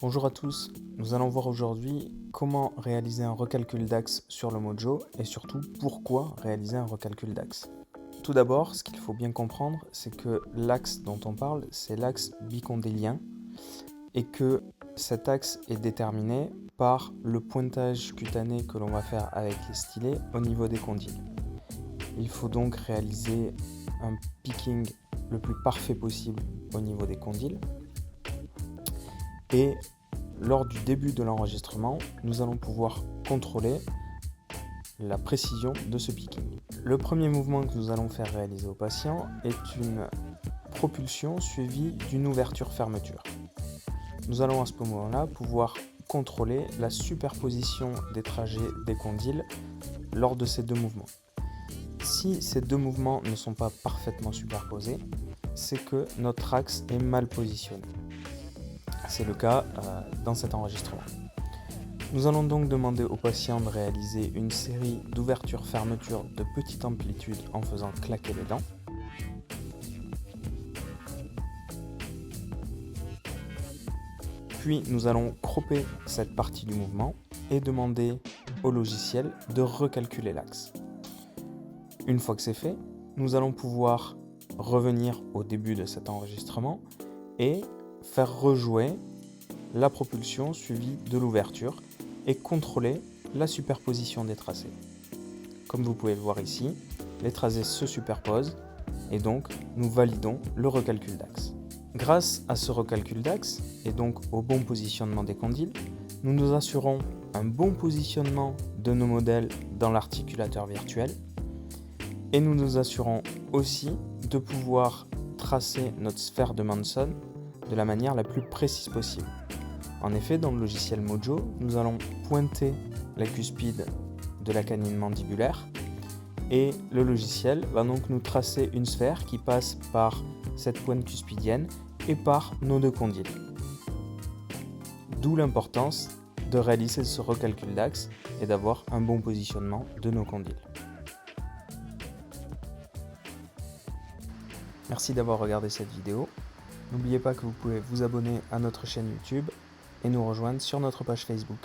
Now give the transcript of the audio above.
Bonjour à tous, nous allons voir aujourd'hui comment réaliser un recalcul d'axe sur le Mojo et surtout pourquoi réaliser un recalcul d'axe. Tout d'abord, ce qu'il faut bien comprendre, c'est que l'axe dont on parle, c'est l'axe bicondylien et que cet axe est déterminé par le pointage cutané que l'on va faire avec les stylets au niveau des condyles. Il faut donc réaliser un picking le plus parfait possible au niveau des condyles. Et lors du début de l'enregistrement, nous allons pouvoir contrôler la précision de ce picking. Le premier mouvement que nous allons faire réaliser au patient est une propulsion suivie d'une ouverture-fermeture. Nous allons à ce moment-là pouvoir contrôler la superposition des trajets des condyles lors de ces deux mouvements. Si ces deux mouvements ne sont pas parfaitement superposés, c'est que notre axe est mal positionné. C'est le cas dans cet enregistrement. Nous allons donc demander au patient de réaliser une série d'ouvertures-fermetures de petite amplitude en faisant claquer les dents. Puis nous allons cropper cette partie du mouvement et demander au logiciel de recalculer l'axe. Une fois que c'est fait, nous allons pouvoir revenir au début de cet enregistrement et faire rejouer la propulsion suivie de l'ouverture et contrôler la superposition des tracés. Comme vous pouvez le voir ici, les tracés se superposent et donc nous validons le recalcul d'axe. Grâce à ce recalcul d'axe et donc au bon positionnement des condyles, nous nous assurons un bon positionnement de nos modèles dans l'articulateur virtuel et nous nous assurons aussi de pouvoir tracer notre sphère de Manson de la manière la plus précise possible. En effet, dans le logiciel Mojo, nous allons pointer la cuspide de la canine mandibulaire et le logiciel va donc nous tracer une sphère qui passe par cette pointe cuspidienne et par nos deux condyles. D'où l'importance de réaliser ce recalcul d'axe et d'avoir un bon positionnement de nos condyles. Merci d'avoir regardé cette vidéo. N'oubliez pas que vous pouvez vous abonner à notre chaîne YouTube et nous rejoindre sur notre page Facebook.